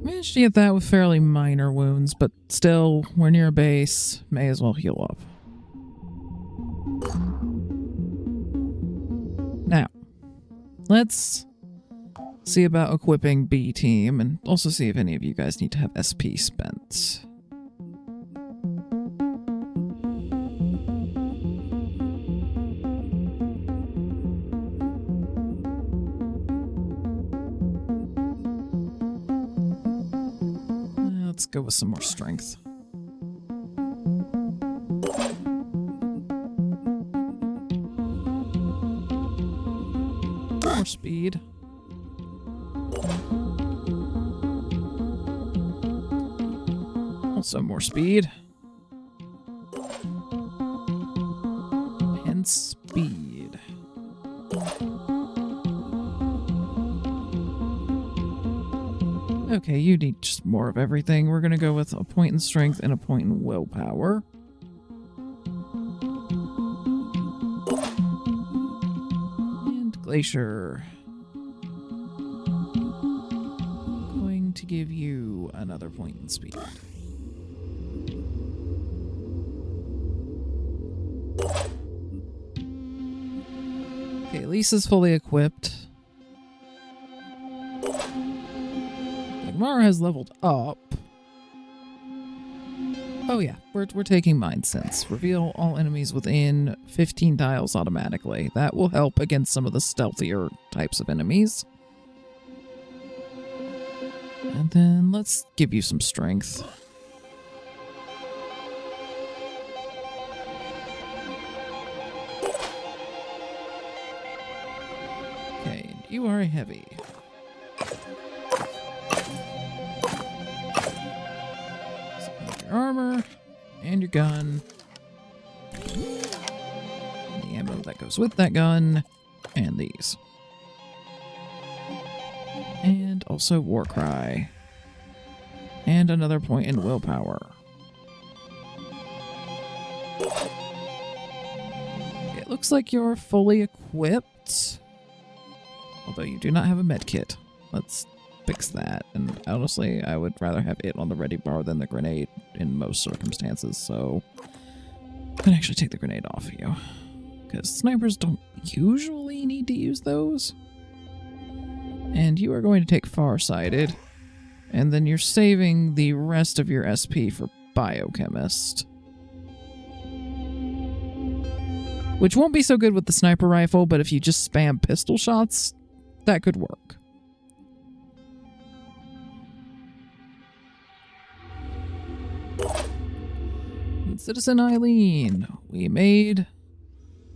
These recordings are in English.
Managed to get that with fairly minor wounds, but still, we're near a base. May as well heal up. Now, let's see about equipping B team, and also see if any of you guys need to have SP spent. Let's go with some more strength. More speed. Also more speed. And speed. Okay, you need just more of everything. We're gonna go with a point in strength and a point in willpower. And Glacier. Going to give you another point in speed. Okay, Lisa's fully equipped. Mara has leveled up. Oh yeah, we're taking Mind Sense. Reveal all enemies within 15 tiles automatically. That will help against some of the stealthier types of enemies. And then let's give you some strength. Okay, you are a heavy. Armor and your gun, and the ammo that goes with that gun, and these, and also Warcry, and another point in willpower. It looks like you're fully equipped, although you do not have a med kit. Let's fix that, and honestly I would rather have it on the ready bar than the grenade in most circumstances, so I'm gonna actually take the grenade off of you because snipers don't usually need to use those. And you are going to take Farsighted, and then you're saving the rest of your SP for Biochemist, which won't be so good with the sniper rifle, but if you just spam pistol shots, that could work. Citizen Eileen, we made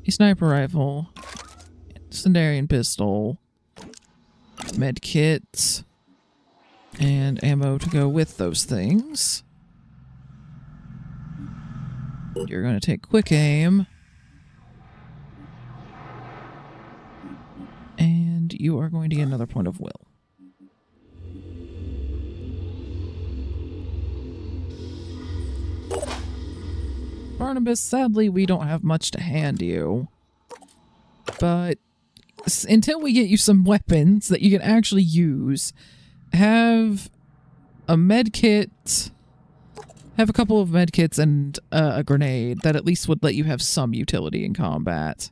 a sniper rifle, Incendiarian pistol, med kit, and ammo to go with those things. You're going to take quick aim, and you are going to get another point of will. Barnabas, sadly, we don't have much to hand you. But until we get you some weapons that you can actually use, have a med kit, have a couple of med kits and a grenade that at least would let you have some utility in combat.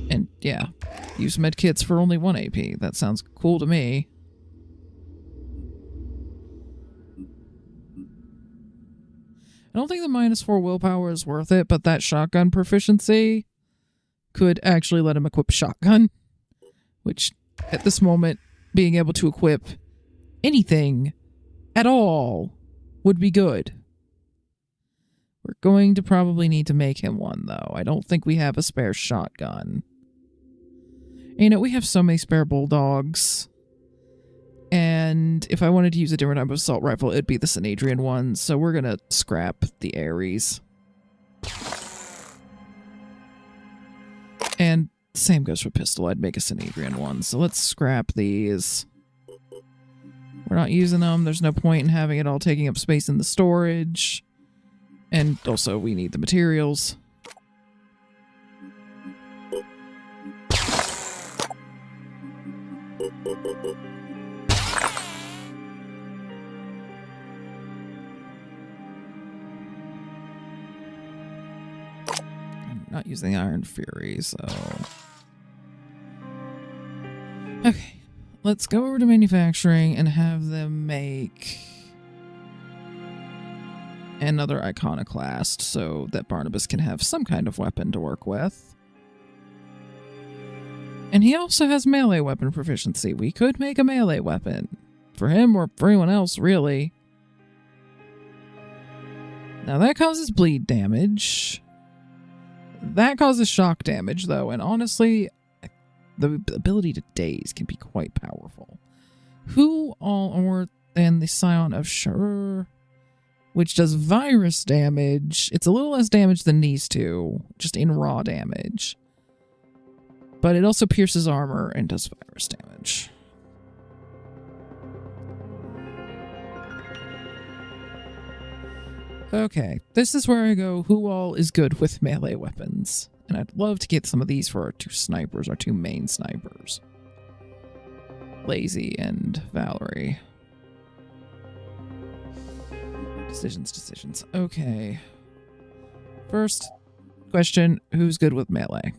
And yeah, use med kits for only 1 AP. That sounds cool to me. I don't think the -4 willpower is worth it, but that shotgun proficiency could actually let him equip shotgun, which at this moment, being able to equip anything at all would be good. We're going to probably need to make him one, though. I don't think we have a spare shotgun. You know, we have so many spare bulldogs. And if I wanted to use a different type of assault rifle, it'd be the Synedrian one, so we're gonna scrap the Ares. And same goes for pistol, I'd make a Synedrian one, so let's scrap these. We're not using them, there's no point in having it all taking up space in the storage. And also, we need the materials. I'm not using the Iron Fury, so... Okay, let's go over to manufacturing and have them make another iconoclast so that Barnabas can have some kind of weapon to work with. And he also has melee weapon proficiency. We could make a melee weapon for him or for anyone else, really. Now that causes bleed damage. That causes shock damage, though, and honestly, the ability to daze can be quite powerful. Who all are then the Scion of Sure, which does virus damage. It's a little less damage than these two, just in raw damage. But it also pierces armor and does virus damage. Okay, this is where I go, who all is good with melee weapons? And I'd love to get some of these for our two snipers, our two main snipers. Lazy and Valerie. Decisions. Okay. First question, who's good with melee?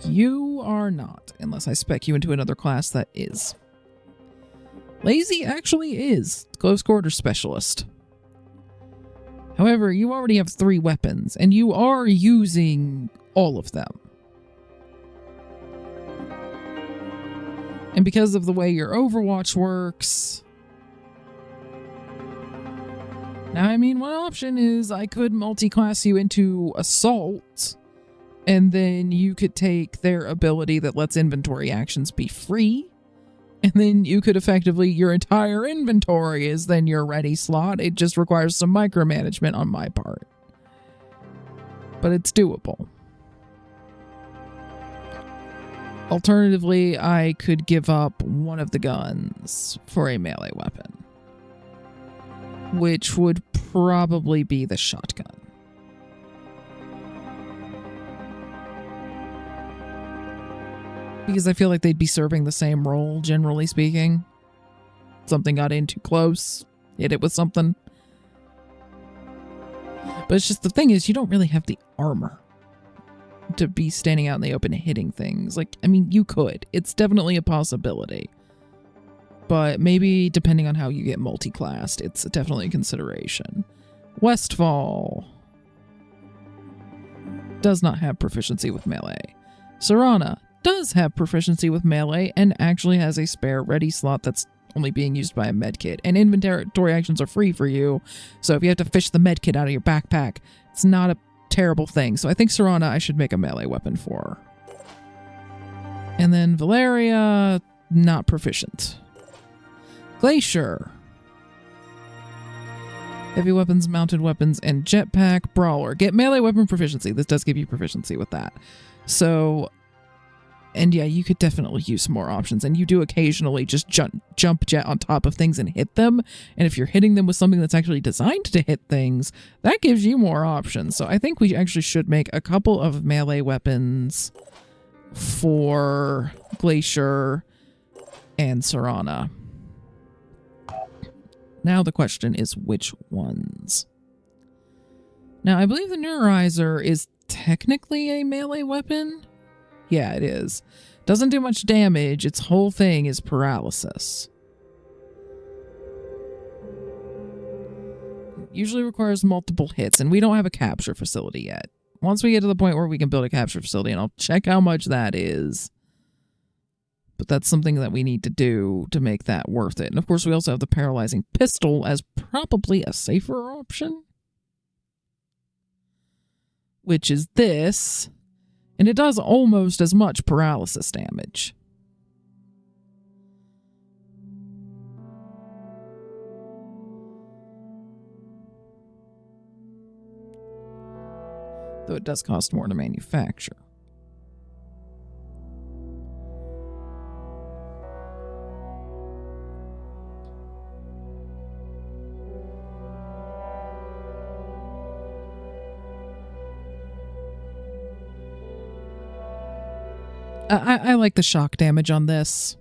You are not, unless I spec you into another class that is. Lazy actually is close quarter specialist. However, you already have 3 weapons, and you are using all of them. And because of the way your Overwatch works... Now, I mean, one option is I could multi-class you into Assault, and then you could take their ability that lets inventory actions be free, and then you could effectively, your entire inventory is then your ready slot. It just requires some micromanagement on my part. But it's doable. Alternatively, I could give up one of the guns for a melee weapon, which would probably be the shotgun. Because I feel like they'd be serving the same role, generally speaking. Something got in too close, hit it with something. But it's just, the thing is, you don't really have the armor to be standing out in the open hitting things. Like, I mean, you could. It's definitely a possibility. But maybe, depending on how you get multi-classed, it's definitely a consideration. Westfall does not have proficiency with melee. Serana does have proficiency with melee and actually has a spare ready slot that's only being used by a medkit. And inventory actions are free for you, so if you have to fish the medkit out of your backpack, it's not a terrible thing. So I think Serana I should make a melee weapon for. And then Valeria, not proficient. Glacier. Heavy weapons, mounted weapons, and jetpack. Brawler. Get melee weapon proficiency. This does give you proficiency with that. So... And yeah, you could definitely use some more options. And you do occasionally just jump jet on top of things and hit them. And if you're hitting them with something that's actually designed to hit things, that gives you more options. So I think we actually should make a couple of melee weapons for Glacier and Serana. Now the question is which ones? Now I believe the Neuralizer is technically a melee weapon. Yeah, it is. Doesn't do much damage. Its whole thing is paralysis. Usually requires multiple hits, and we don't have a capture facility yet. Once we get to the point where we can build a capture facility, and I'll check how much that is. But that's something that we need to do to make that worth it. And of course, we also have the paralyzing pistol as probably a safer option. Which is this. And it does almost as much paralysis damage. Though it does cost more to manufacture. I like the shock damage on this.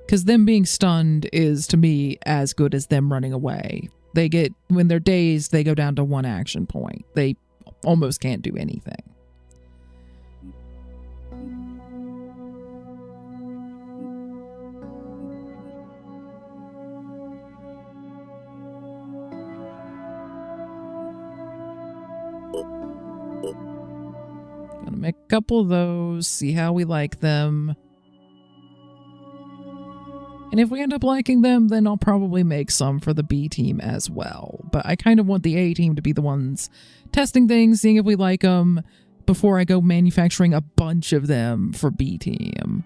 Because them being stunned is, to me, as good as them running away. They get, when they're dazed, they go down to 1 action point. They almost can't do anything. Gonna make a couple of those, see how we like them. And if we end up liking them, then I'll probably make some for the B team as well. But I kind of want the A team to be the ones testing things, seeing if we like them, before I go manufacturing a bunch of them for B team.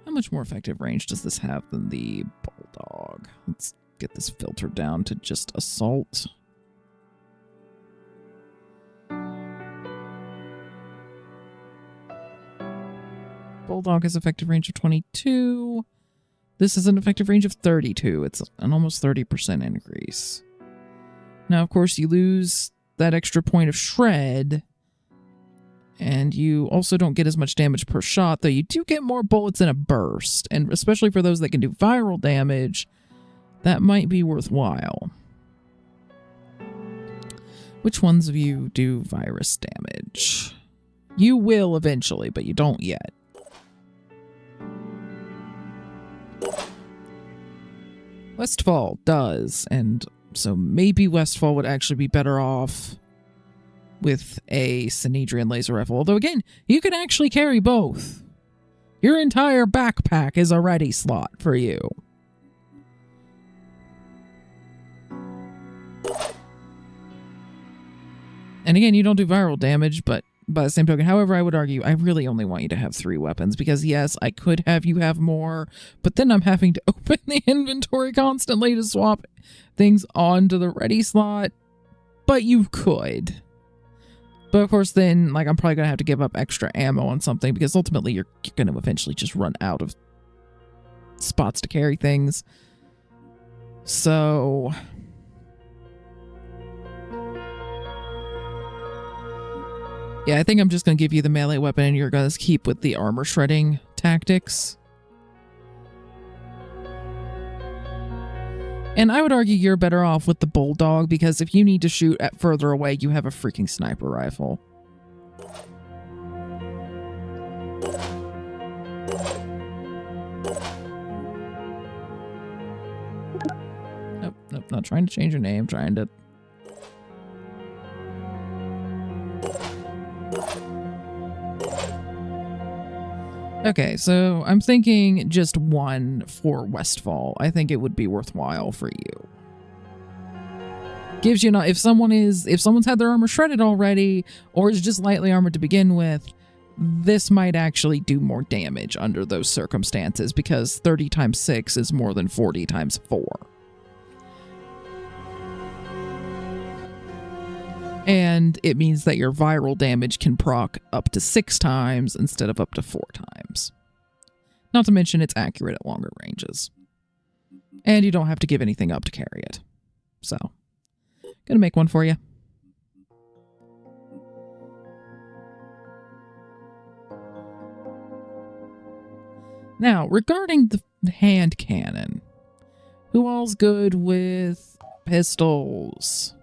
How much more effective range does this have than the Bulldog? Let's get this filtered down to just assault. Bulldog has effective range of 22. This is an effective range of 32. It's an almost 30% increase. Now, of course, you lose that extra point of shred, and you also don't get as much damage per shot, though you do get more bullets in a burst. And especially for those that can do viral damage, that might be worthwhile. Which ones of you do virus damage? You will eventually, but you don't yet. Westfall does, and so maybe Westfall would actually be better off with a Synedrian laser rifle. Although again, you can actually carry both. Your entire backpack is a ready slot for you. And again, you don't do viral damage, but by the same token, however, I would argue, I really only want you to have 3 weapons, because yes, I could have you have more, but then I'm having to open the inventory constantly to swap things onto the ready slot, but you could. But of course, then, like, I'm probably going to have to give up extra ammo on something, because ultimately you're going to eventually just run out of spots to carry things. So yeah, I think I'm just going to give you the melee weapon, and you're going to keep with the armor shredding tactics. And I would argue you're better off with the Bulldog, because if you need to shoot at further away, you have a freaking sniper rifle. Nope, nope, not trying to change your name, trying to... Okay, so I'm thinking just 1 for Westfall. I think it would be worthwhile for you. Gives you not if someone's had their armor shredded already, or is just lightly armored to begin with, this might actually do more damage under those circumstances, because 30 times 6 is more than 40 times 4. And it means that your viral damage can proc up to 6 times instead of up to 4 times. Not to mention it's accurate at longer ranges. And you don't have to give anything up to carry it. So, gonna make one for you. Now, regarding the hand cannon, who all's good with pistols?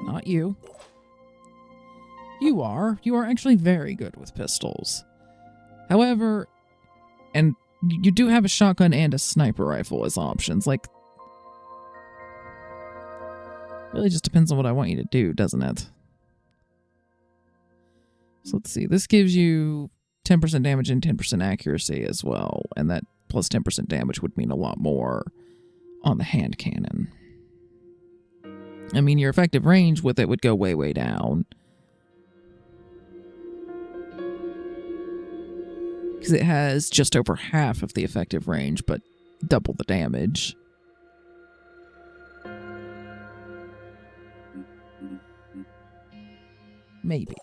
Not you. You are. You are actually very good with pistols. However, and you do have a shotgun and a sniper rifle as options. Like, really just depends on what I want you to do, doesn't it? So let's see. This gives you 10% damage and 10% accuracy as well. And that plus 10% damage would mean a lot more on the hand cannon. I mean, your effective range with it would go way, way down. Because it has just over half of the effective range, but double the damage. Maybe.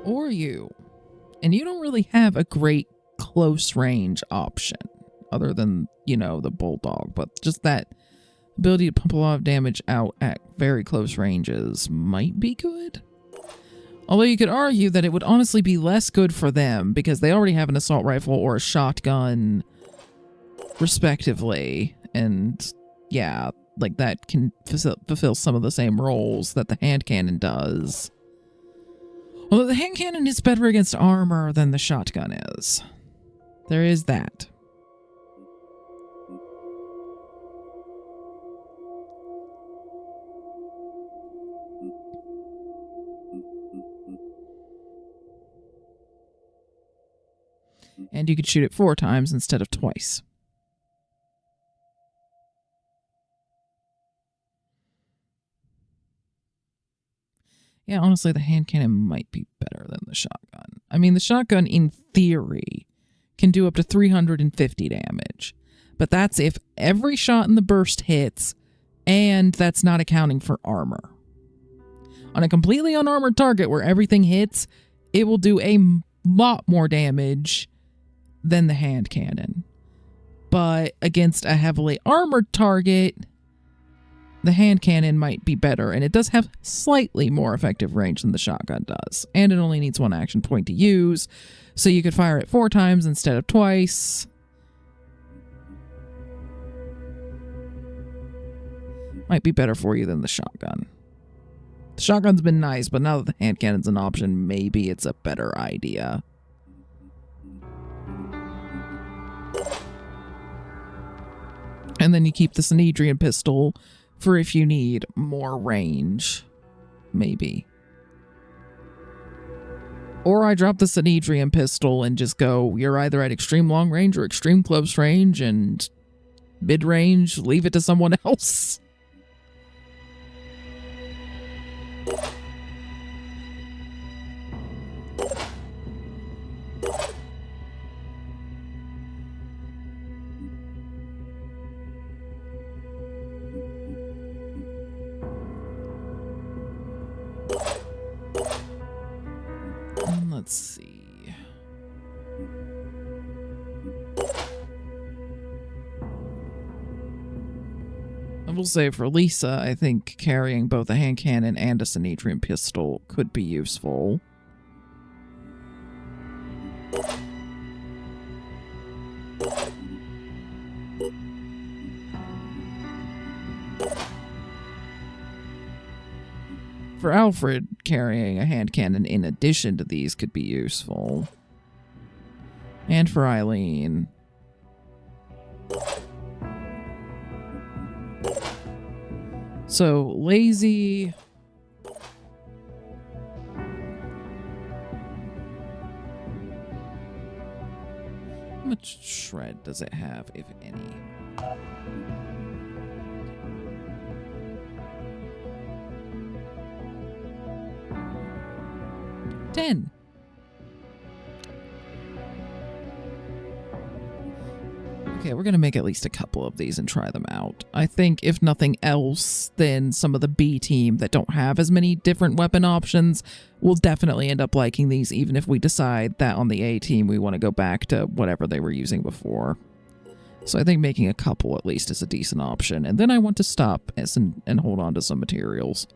or you. And you don't really have a great close range option other than, you know, the bulldog, but just that ability to pump a lot of damage out at very close ranges might be good. Although you could argue that it would honestly be less good for them because they already have an assault rifle or a shotgun, respectively. And yeah, like that can fulfill some of the same roles that the hand cannon does. Although the hand cannon is better against armor than the shotgun is. There is that. And you could shoot it 4 times instead of twice. Yeah, honestly, the hand cannon might be better than the shotgun. I mean, the shotgun, in theory, can do up to 350 damage. But that's if every shot in the burst hits, and that's not accounting for armor. On a completely unarmored target where everything hits, it will do a lot more damage than the hand cannon. But against a heavily armored target, the hand cannon might be better, and it does have slightly more effective range than the shotgun does. And it only needs 1 action point to use, so you could fire it 4 times instead of twice. Might be better for you than the shotgun. The shotgun's been nice, but now that the hand cannon's an option, maybe it's a better idea. And then you keep the Synedrian pistol for if you need more range, maybe. Or I drop the Synedrian pistol and just go, you're either at extreme long range or extreme close range, and mid-range, leave it to someone else. Let's see. I will say for Lisa, I think carrying both a hand cannon and a Synedrian pistol could be useful. For Alfred, carrying a hand cannon in addition to these could be useful. And for Eileen. So, lazy. How much shred does it have, if any? 10. Okay, we're going to make at least a couple of these and try them out. I think if nothing else, then some of the B team that don't have as many different weapon options will definitely end up liking these, even if we decide that on the A team we want to go back to whatever they were using before. So I think making a couple at least is a decent option. And then I want to stop and hold on to some materials.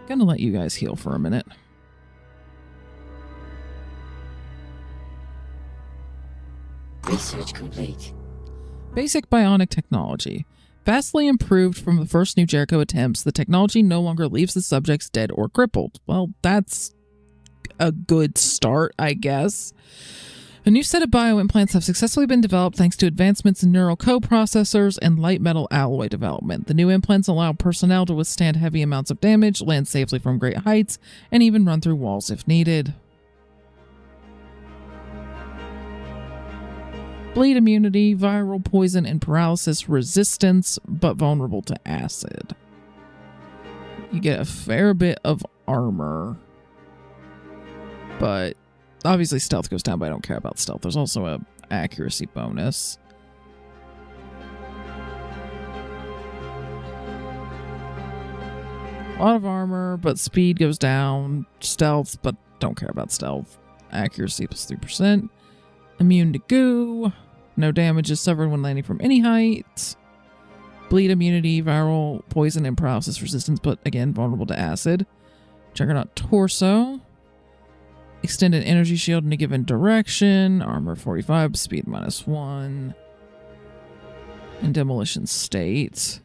Gonna let you guys heal for a minute. Research complete. Basic bionic technology. Vastly improved from the first New Jericho attempts, the technology no longer leaves the subjects dead or crippled. Well, that's a good start, I guess. A new set of bioimplants have successfully been developed thanks to advancements in neural coprocessors and light metal alloy development. The new implants allow personnel to withstand heavy amounts of damage, land safely from great heights, and even run through walls if needed. Bleed immunity, viral poison, and paralysis resistance, but vulnerable to acid. You get a fair bit of armor, but obviously stealth goes down, but I don't care about stealth. There's also a accuracy bonus. A lot of armor, but speed goes down. Stealth, but don't care about stealth. Accuracy plus 3%. Immune to goo. No damage is suffered when landing from any height. Bleed immunity, viral, poison, and paralysis resistance, but again, vulnerable to acid. Juggernaut torso. Extended energy shield in a given direction. Armor 45, speed -1. And demolition state.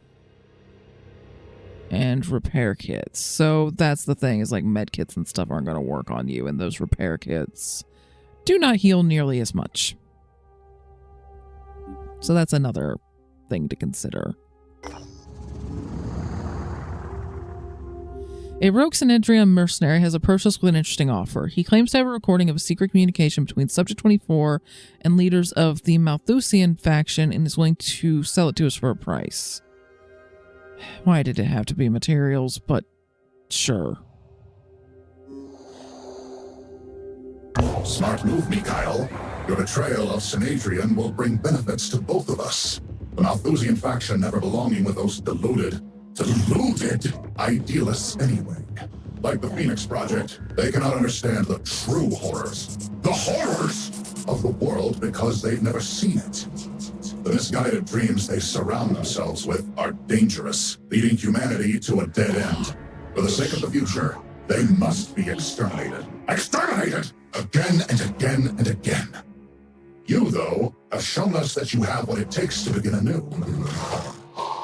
And repair kits. So that's the thing, is like med kits and stuff aren't going to work on you, and those repair kits do not heal nearly as much. So that's another thing to consider. A rogue Synedrian mercenary has approached us with an interesting offer. He claims to have a recording of a secret communication between Subject 24 and leaders of the Malthusian faction and is willing to sell it to us for a price. Why did it have to be materials? But sure. Smart move, Mikhail. Your betrayal of Synedrian will bring benefits to both of us. The Malthusian faction never belonging with those deluded idealists anyway. Like the Phoenix Project, they cannot understand the true horrors. The horrors of the world because they've never seen it. The misguided dreams they surround themselves with are dangerous, leading humanity to a dead end. For the sake of the future, they must be exterminated. Exterminated! Again and again and again. You, though, have shown us that you have what it takes to begin anew.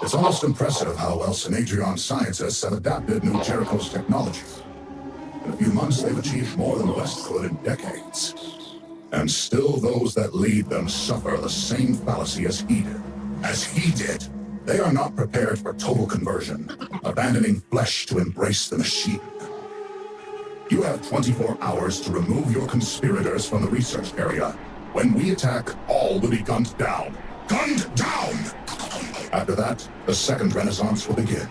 It's almost impressive how well Synedrian scientists have adapted New Jericho's technology. In a few months, they've achieved more than the West could in decades. And still those that lead them suffer the same fallacy as he did. As he did. They are not prepared for total conversion, abandoning flesh to embrace the machine. You have 24 hours to remove your conspirators from the research area. When we attack, all will be gunned down. Gunned down! After that, the second renaissance will begin.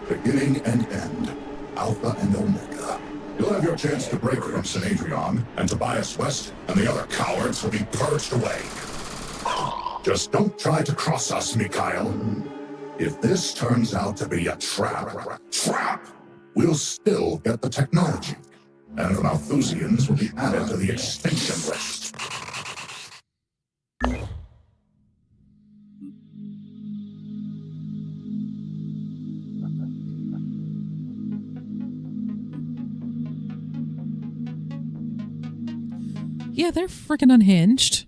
Beginning and end. Alpha and Omega. You'll have your chance to break from Synedrian, and Tobias West and the other cowards will be purged away. Just don't try to cross us, Mikhail. If this turns out to be a trap, we'll still get the technology. And the Malthusians will be added to the extinction list. Yeah, they're freaking unhinged.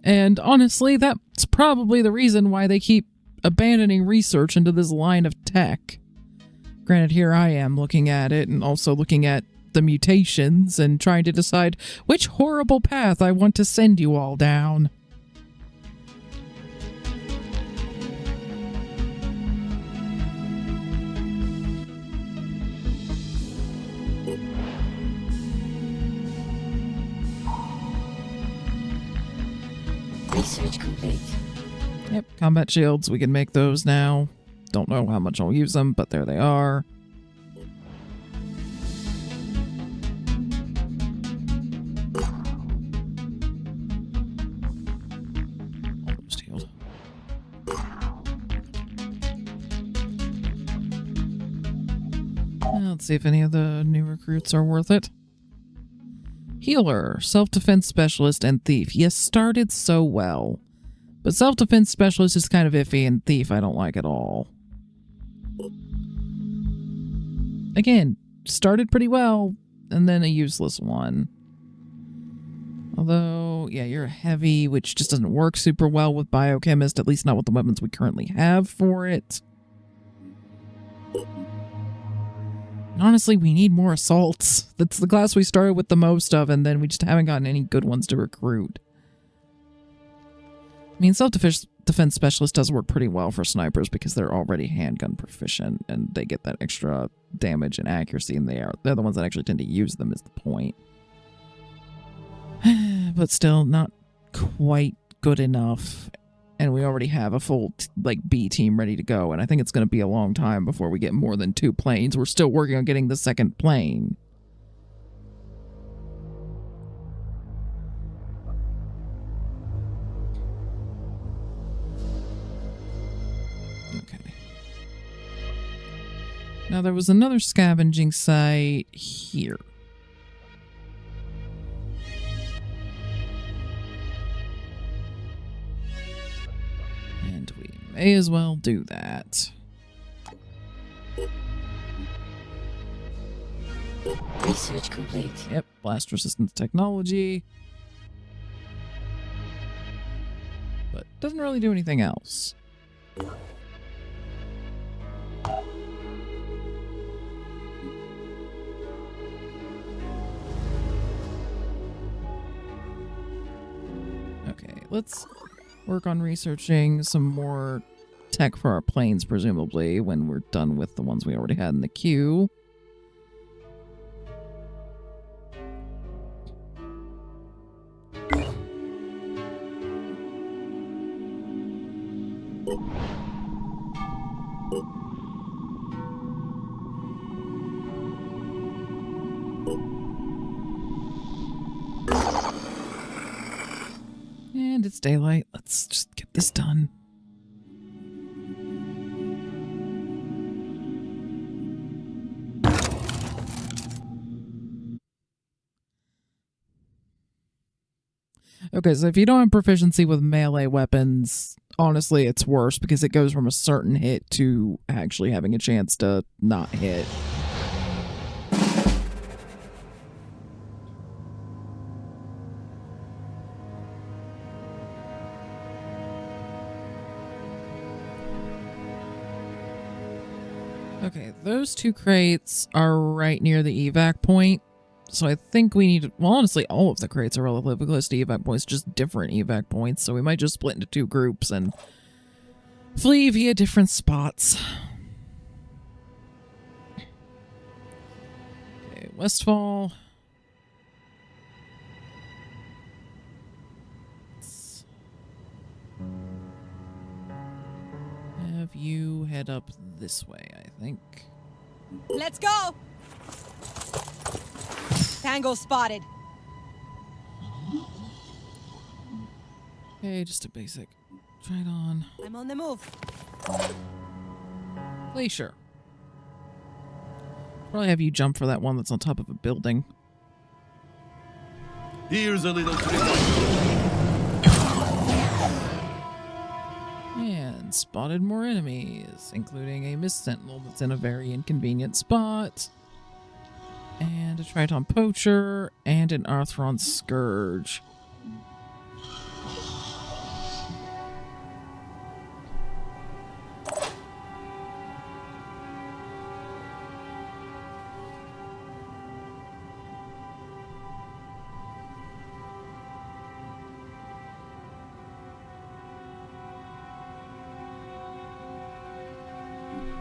And honestly, that's probably the reason why they keep abandoning research into this line of tech. Granted, here I am looking at it and also looking at the mutations and trying to decide which horrible path I want to send you all down. Research complete. Yep, combat shields, we can make those now. Don't know how much I'll use them, but there they are. Almost healed. Let's see if any of the new recruits are worth it. Healer, self-defense specialist, and thief. Yes, started so well. But self-defense specialist is kind of iffy, and thief I don't like at all. Again, started pretty well, and then a useless one. Although, yeah, you're a heavy, which just doesn't work super well with biochemist, at least not with the weapons we currently have for it. Honestly, we need more assaults. That's the class we started with the most of, and then we just haven't gotten any good ones to recruit. I mean, self-defense specialist does work pretty well for snipers because they're already handgun proficient, and they get that extra damage and accuracy, and they're the ones that actually tend to use them is the point. But still, not quite good enough. And we already have a full, B team ready to go. And I think it's going to be a long time before we get more than 2 planes. We're still working on getting the second plane. Now there was another scavenging site here. And we may as well do that. Research complete. Yep, blast resistance technology. But doesn't really do anything else. Okay, let's work on researching some more tech for our planes, presumably, when we're done with the ones we already had in the queue. And it's daylight. Let's just get this done. Okay, so if you don't have proficiency with melee weapons, honestly, it's worse because it goes from a certain hit to actually having a chance to not hit. Okay, those two crates are right near the evac point. So I think we need to, well, honestly, all of the crates are relatively close to evac points, just different evac points. So we might just split into two groups and flee via different spots. Okay, Westfall. Let's have you head up this way, I think. Let's go! Tango spotted. Okay, just a basic. Try it on. I'm on the move. Glacier. Probably have you jump for that one that's on top of a building. Here's a little trick. And spotted more enemies, including a Mist Sentinel that's in a very inconvenient spot. And a Triton Poacher, and an Arthron Scourge.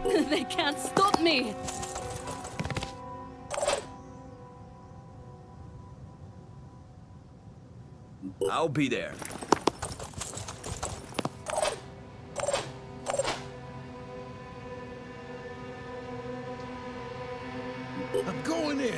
They can't stop me! I'll be there. I'm going in.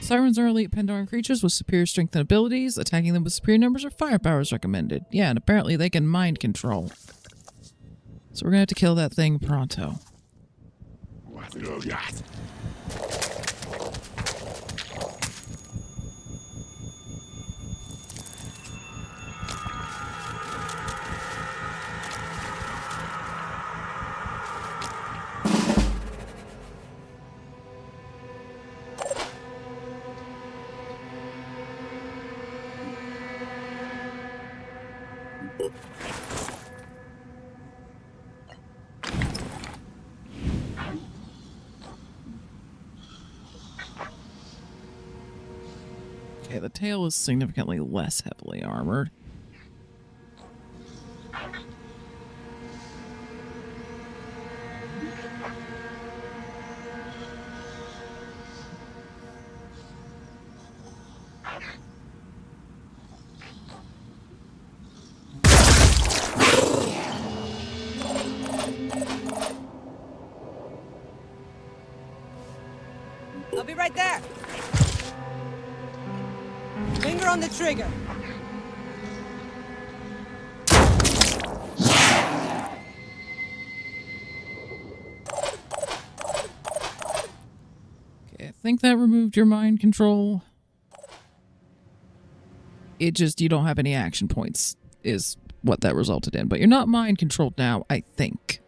Sirens are elite Pandoran creatures with superior strength and abilities. Attacking them with superior numbers or firepower is recommended. Yeah, and apparently they can mind control. So we're gonna have to kill that thing pronto. Okay, the tail is significantly less heavily armored. I'll be right there. Finger on the trigger. Okay, I think that removed your mind control. It just, you don't have any action points, is what that resulted in. But you're not mind controlled now, I think.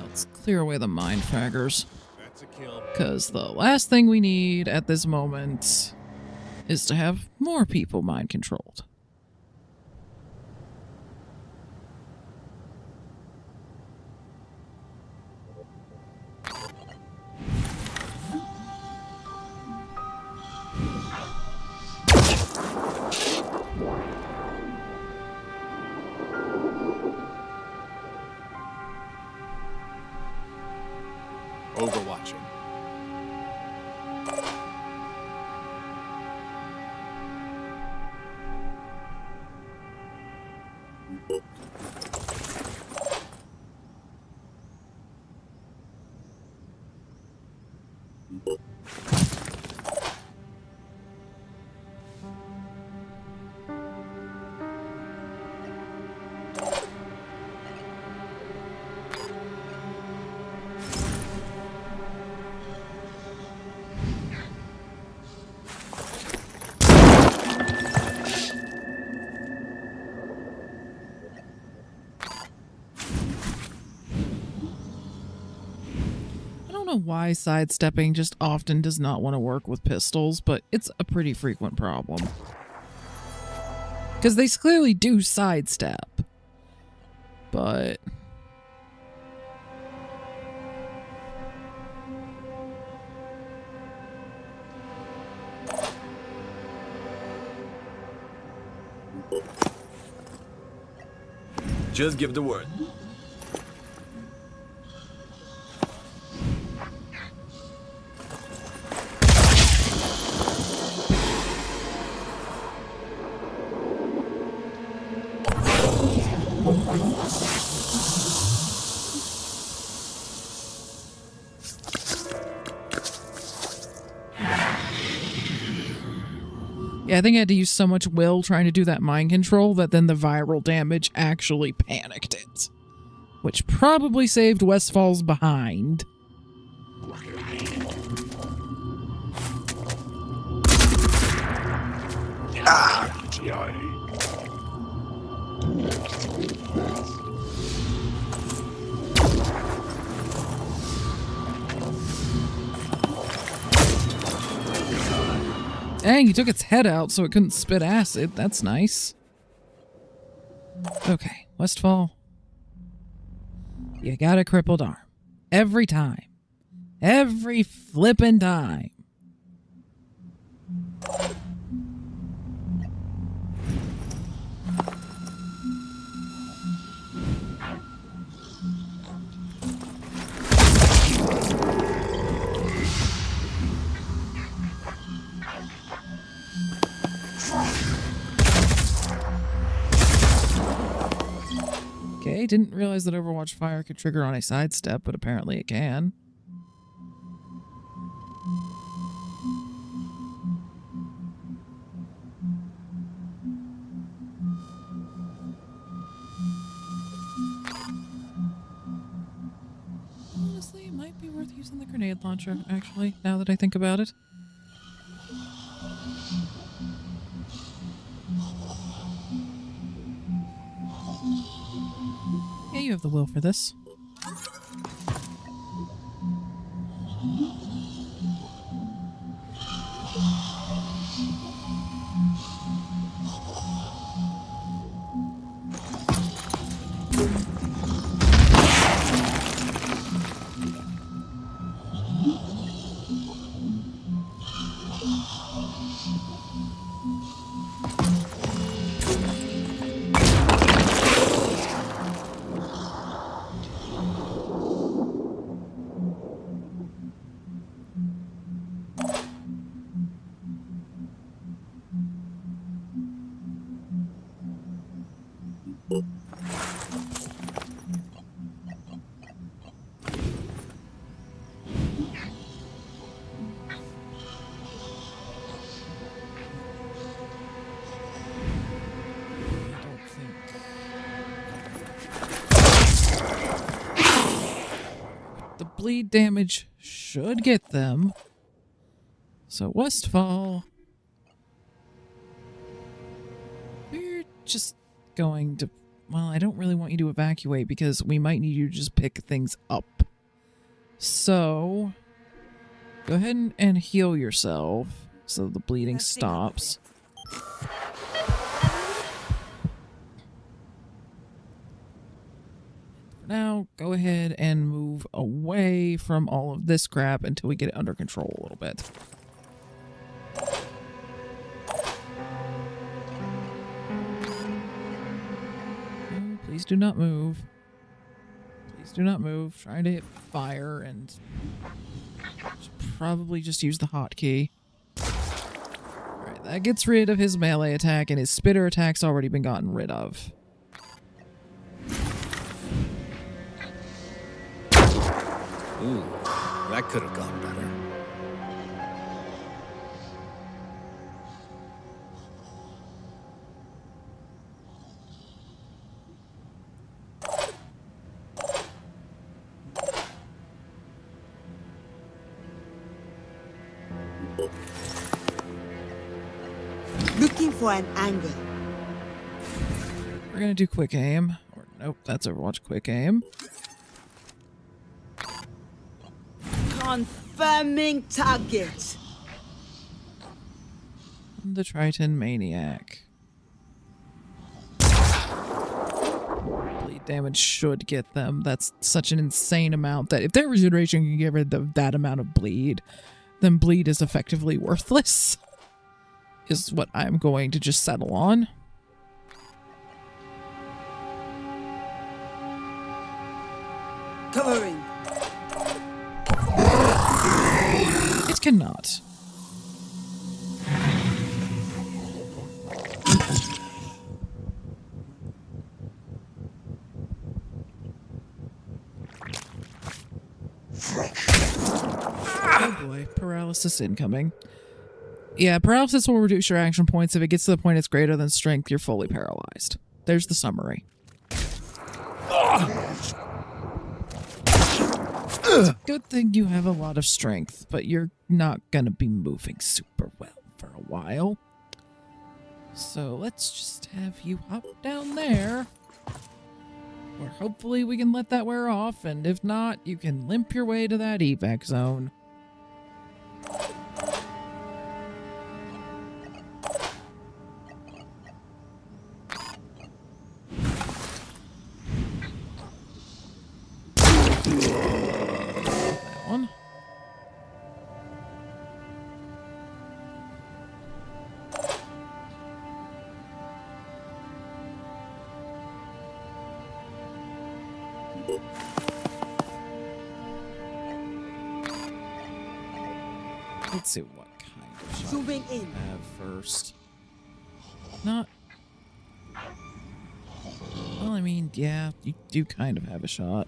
Let's clear away the mind fraggers. That's a kill. Because the last thing we need at this moment is to have more people mind controlled. Overwatching. I don't know why sidestepping just often does not want to work with pistols, but it's a pretty frequent problem. Because they clearly do sidestep. But... Just give the word. Yeah, I think I had to use so much will trying to do that mind control that then the viral damage actually panicked it. Which probably saved Westfall's behind. Dang, he took its head out so it couldn't spit acid. That's nice. Okay, Westfall. You got a crippled arm. Every time. Every flippin' time. Okay, didn't realize that Overwatch Fire could trigger on a sidestep, but apparently it can. Honestly, it might be worth using the grenade launcher, actually, now that I think about it. Yeah, you have the will for this. I don't think. The bleed damage should get them. So Westfall, we're just going to, well, I don't really want you to evacuate because we might need you to just pick things up. So go ahead and heal yourself so the bleeding stops. Now, go ahead and move away from all of this crap until we get it under control a little bit. Oh, please do not move. Please do not move. Trying to hit fire and should probably just use the hotkey. Alright, that gets rid of his melee attack, and his spitter attack's already been gotten rid of. Ooh, that could have gone better. Looking for an angle. We're gonna do quick aim. Or nope, that's Overwatch quick aim. Confirming target. The Triton Maniac. Bleed damage should get them. That's such an insane amount that if their regeneration can get rid of that amount of bleed, then bleed is effectively worthless. Is what I'm going to just settle on. Covering. It cannot. Oh boy, paralysis incoming. Yeah, paralysis will reduce your action points. If it gets to the point it's greater than strength, you're fully paralyzed. There's the summary. Good thing you have a lot of strength, but you're not gonna be moving super well for a while. So let's just have you hop down there. Where hopefully we can let that wear off, and if not, you can limp your way to that evac zone. That one. Let's see what kind of shot Zooming in. we have first. Not. Well, I mean, yeah, you do kind of have a shot.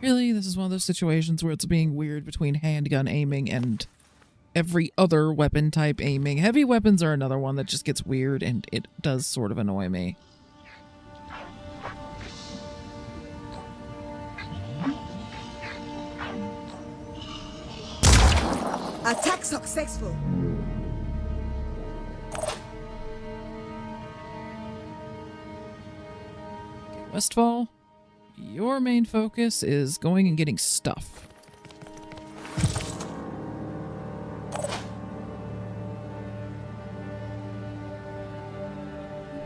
Really, this is one of those situations where it's being weird between handgun aiming and every other weapon type aiming. Heavy weapons are another one that just gets weird, and it does sort of annoy me. Attack successful. Westfall, your main focus is going and getting stuff.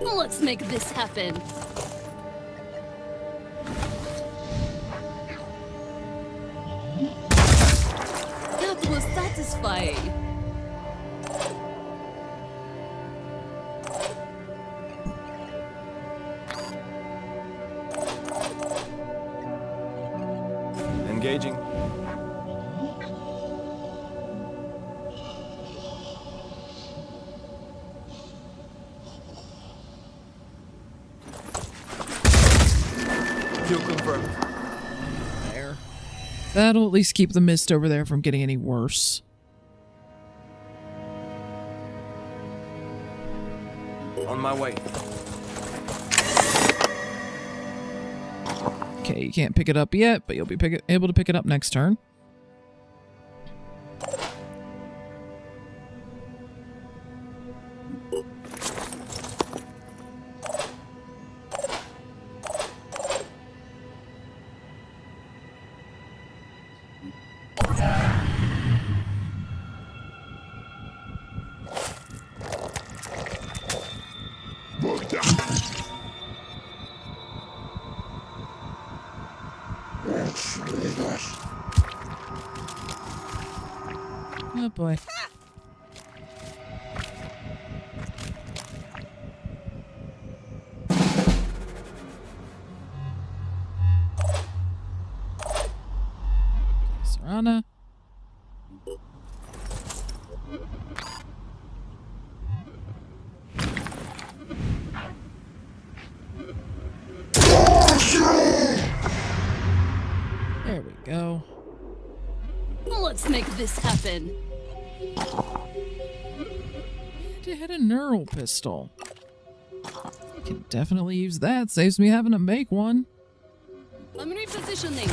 Let's make this happen. That was satisfying. Engaging. Kill confirmed. There. That'll at least keep the mist over there from getting any worse. On my way. Okay, you can't pick it up yet, but you'll be able to pick it up next turn. Oh boy. Serana. There we go. Let's make this happen. It had a neural pistol. Can definitely use that. Saves me having to make one. I'm repositioning.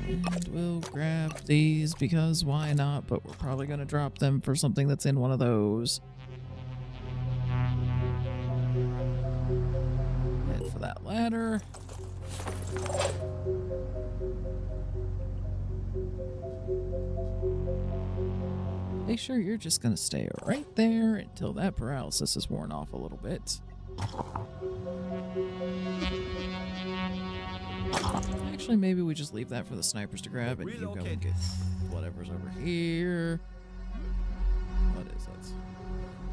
And we'll grab these because why not? But we're probably going to drop them for something that's in one of those. Head for that ladder. Make sure you're just going to stay right there until that paralysis is worn off a little bit. Actually, maybe we just leave that for the snipers to grab and you go and get whatever's over here. What is it?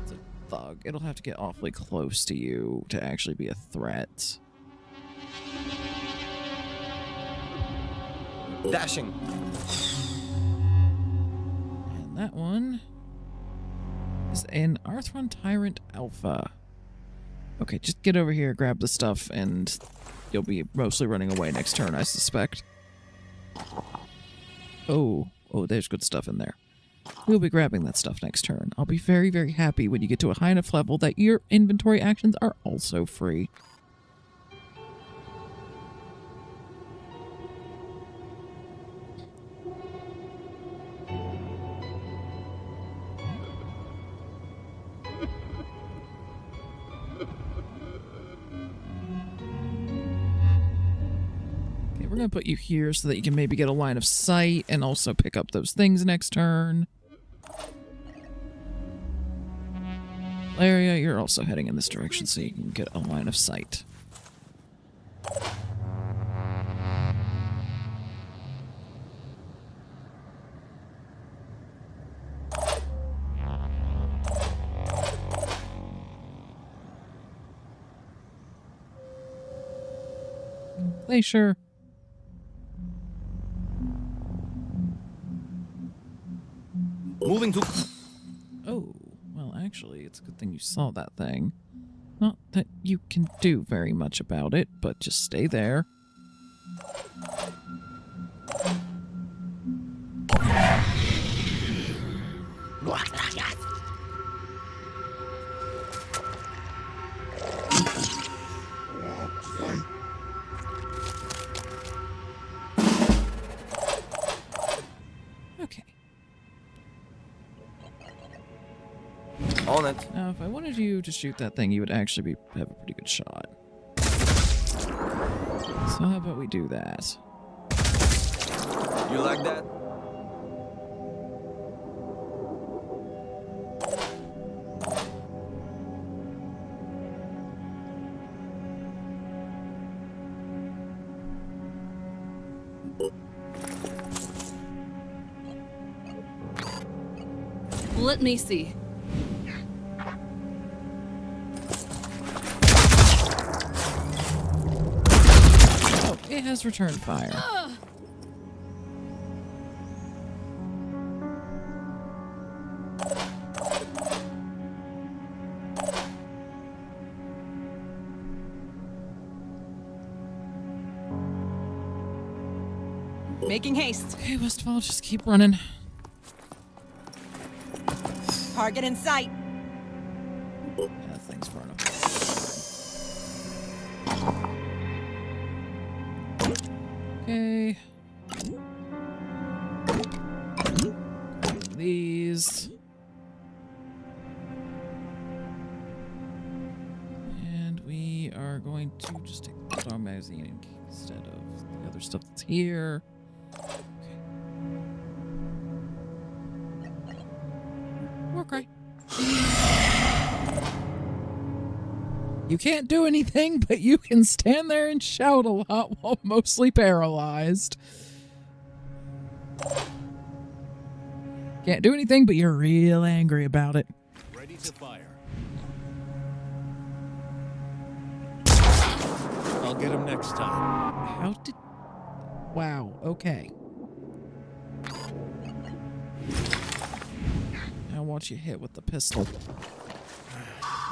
It's a thug. It'll have to get awfully close to you to actually be a threat. Dashing. And that one is an Arthron Tyrant Alpha. Okay, just get over here, grab the stuff, and you'll be mostly running away next turn, I suspect. Oh, there's good stuff in there. We'll be grabbing that stuff next turn. I'll be very, very happy when you get to a high enough level that your inventory actions are also free. We're going to put you here so that you can maybe get a line of sight and also pick up those things next turn. Laria, you're also heading in this direction so you can get a line of sight. Glacier. Moving to... Oh, well, actually, it's a good thing you saw that thing. Not that you can do very much about it, but just stay there. Okay. On it. Now, if I wanted you to shoot that thing, you would actually have a pretty good shot. So how about we do that? You like that? Let me see. Oh, it has returned fire. Making haste. Okay, Westfall, just keep running. Target in sight. Yeah, thing's far enough. Okay. These. And we are going to just take the dog magazine instead of the other stuff that's here. Okay. You can't do anything, but you can stand there and shout a lot while mostly paralyzed. Can't do anything, but you're real angry about it. Ready to fire. I'll get him next time. How did... Wow, okay. Now watch you hit with the pistol.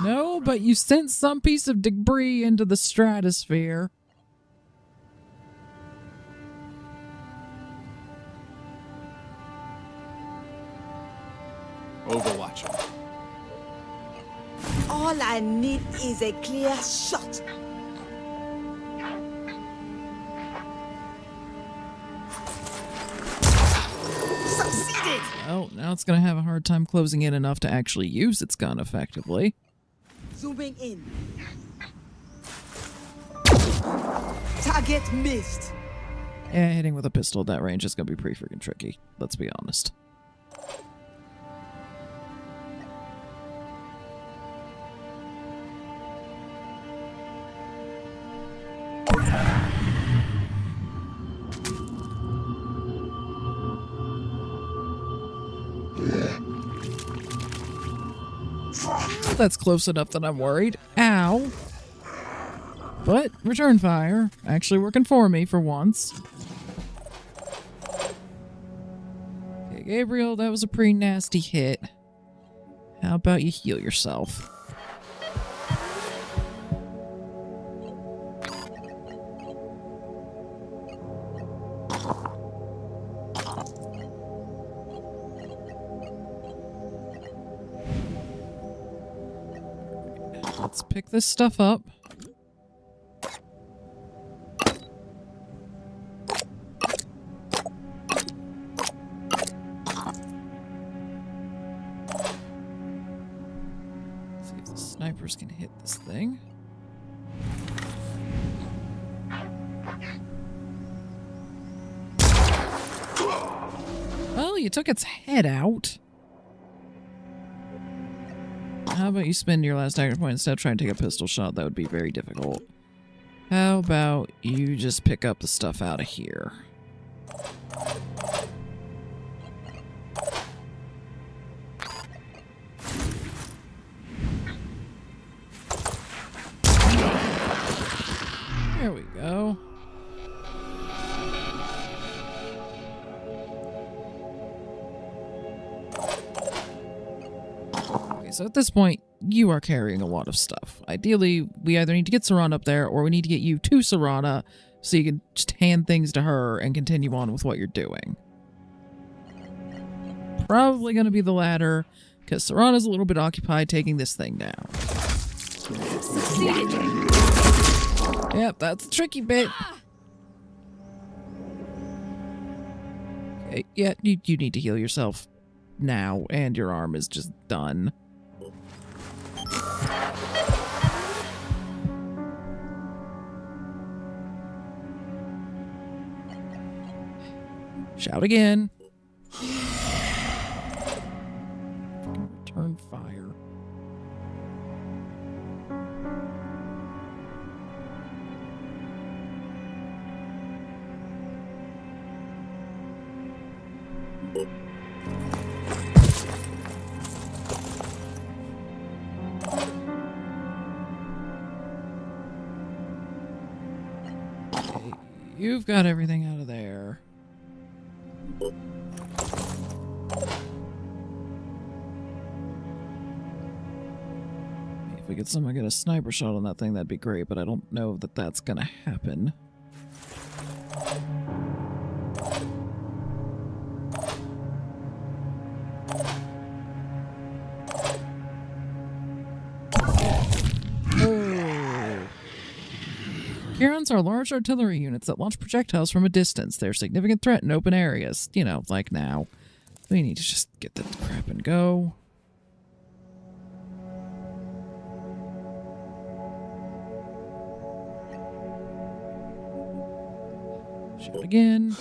No, but you sent some piece of debris into the stratosphere. Overwatch him. All I need is a clear shot. Succeeded! Well, now it's going to have a hard time closing in enough to actually use its gun effectively. Zooming in. Target missed. Yeah, hitting with a pistol at that range is going to be pretty freaking tricky. Let's be honest. That's close enough that I'm worried. Ow. But return fire. Actually working for me for once. Okay, Gabriel, that was a pretty nasty hit. How about you heal yourself? Let's pick this stuff up. See if the snipers can hit this thing. Well, you took its head out. How about you spend your last action point instead of trying to take a pistol shot? That would be very difficult. How about you just pick up the stuff out of here? There we go. So at this point, you are carrying a lot of stuff. Ideally, we either need to get Serana up there, or we need to get you to Serana so you can just hand things to her and continue on with what you're doing. Probably going to be the latter, because Serana's a little bit occupied taking this thing down. Succeeded. Yep, that's the tricky bit. Okay, yeah, you need to heal yourself now, and your arm is just done. Shout again. Return fire. Okay, you've got everything out of there. If we could somehow get a sniper shot on that thing, that'd be great, but I don't know that that's gonna happen. Kirans are large artillery units that launch projectiles from a distance. They're a significant threat in open areas. You know, like now. We need to just get that crap and go. Shoot again.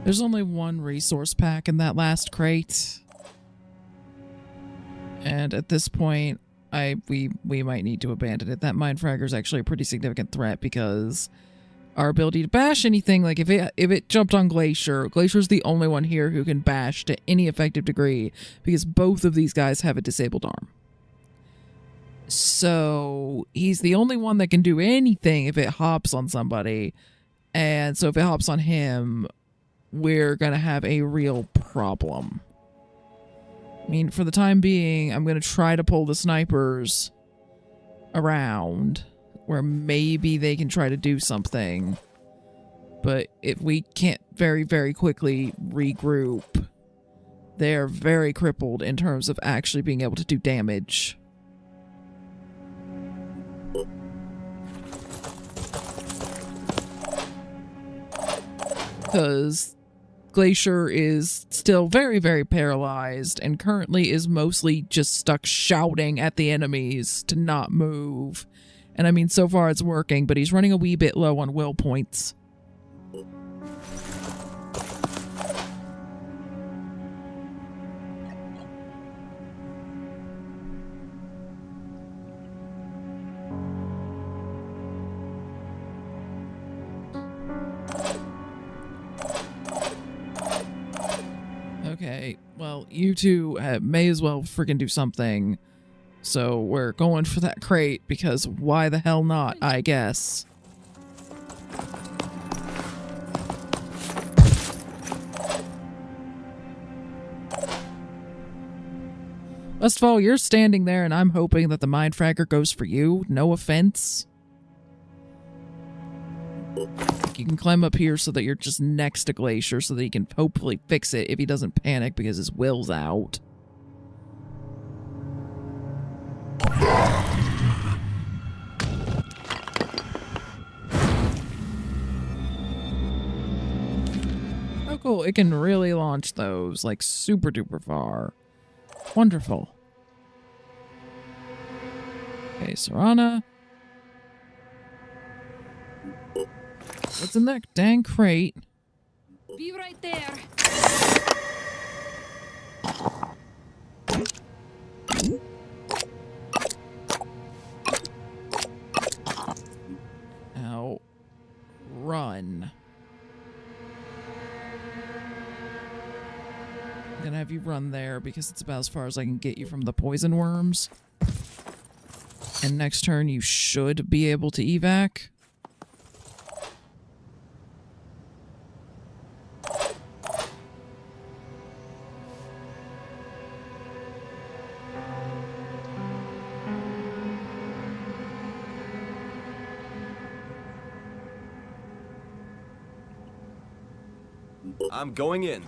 There's only one resource pack in that last crate. And at this point, we might need to abandon it. That mind fragger is actually a pretty significant threat because our ability to bash anything, like if it jumped on Glacier's the only one here who can bash to any effective degree because both of these guys have a disabled arm. So he's the only one that can do anything if it hops on somebody. And so if it hops on him, we're going to have a real problem. I mean, for the time being, I'm going to try to pull the snipers around where maybe they can try to do something. But if we can't very, very quickly regroup, they're very crippled in terms of actually being able to do damage. Because Glacier is still very, very paralyzed and currently is mostly just stuck shouting at the enemies to not move. And I mean, so far it's working, but he's running a wee bit low on will points. Okay, well, you two may as well freaking do something. So we're going for that crate because why the hell not, I guess. Westfall, you're standing there and I'm hoping that the mind fragger goes for you. No offense. You can climb up here so that you're just next to Glacier so that he can hopefully fix it if he doesn't panic because his will's out. Oh cool, it can really launch those like super duper far. Wonderful. Okay, Serana. What's in that dang crate? Be right there. Now, run. I'm gonna have you run there because it's about as far as I can get you from the poison worms. And next turn you should be able to evac. I'm going in.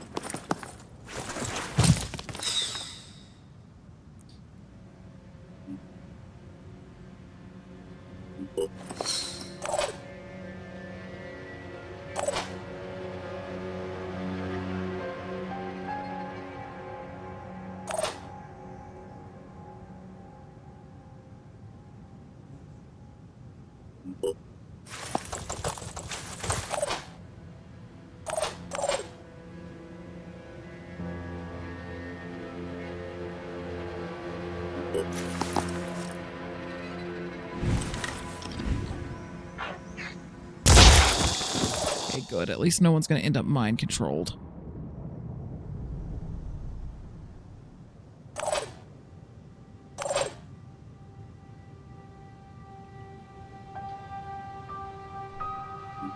Okay, good. At least no one's going to end up mind controlled.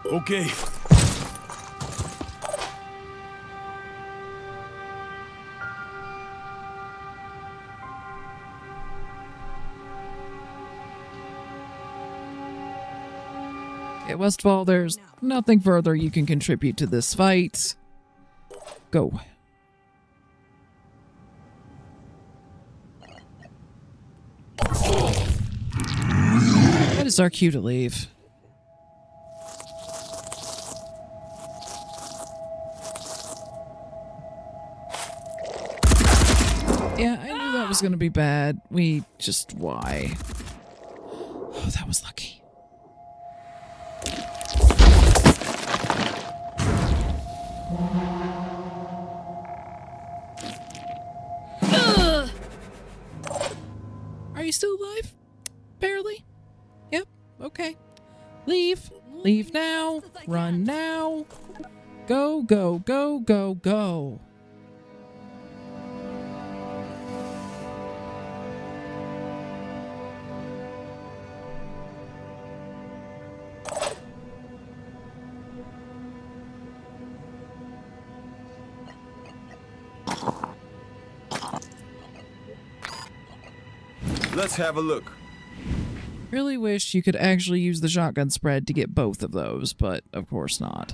Okay. Okay, Westfall, there's nothing further you can contribute to this fight. Go. That is our cue to leave. Yeah, I knew that was going to be bad. Why? Oh, that was lucky. Are you still alive? Barely? Yep, okay. Leave. Leave now. Run now. Go, go, go, go, go. Let's have a look. Really wish you could actually use the shotgun spread to get both of those, but of course not.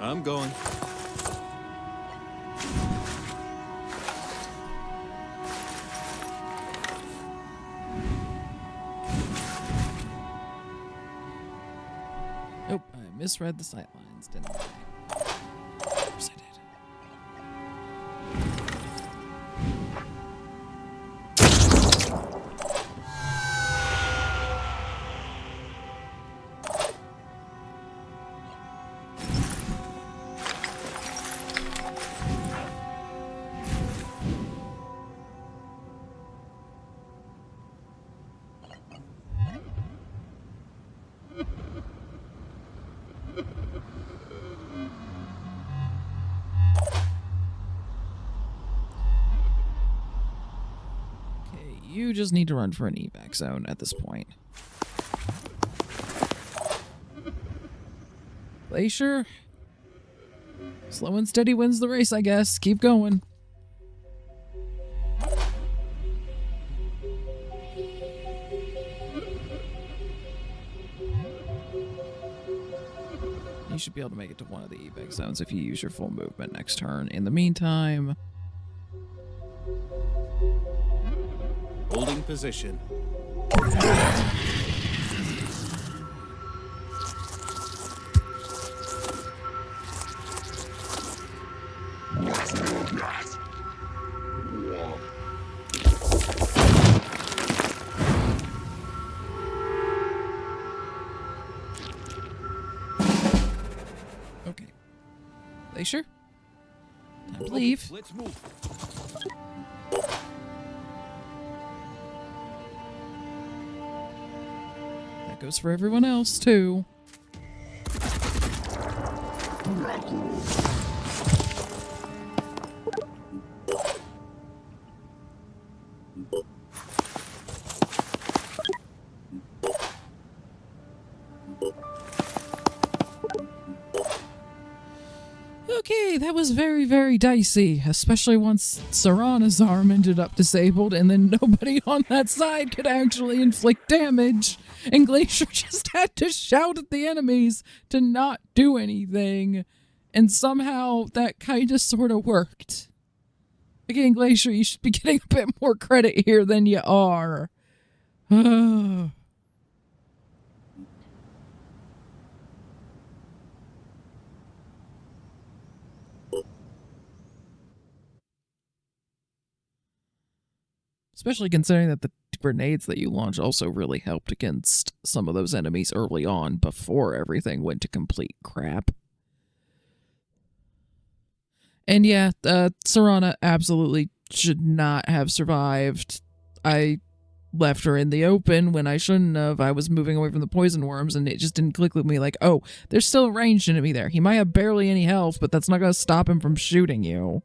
I'm going. Nope, I misread the sightlines, didn't I? Of course I did. You just need to run for an evac zone at this point. Glacier? Slow and steady wins the race, I guess. Keep going. You should be able to make it to one of the evac zones if you use your full movement next turn. In the meantime... Holding position. Okay. Glacier? Time to leave. Let's move. That goes for everyone else, too. Okay, that was very, very dicey, especially once Serana's arm ended up disabled and then nobody on that side could actually inflict damage, and Glacier just had to shout at the enemies to not do anything, and somehow that kind of sort of worked. Again, Glacier, you should be getting a bit more credit here than you are. Especially considering that the grenades that you launch also really helped against some of those enemies early on before everything went to complete crap. And yeah, Serana absolutely should not have survived. I left her in the open when I shouldn't have. I was moving away from the poison worms and it just didn't click with me like, oh, there's still a ranged enemy there. He might have barely any health, but that's not going to stop him from shooting you.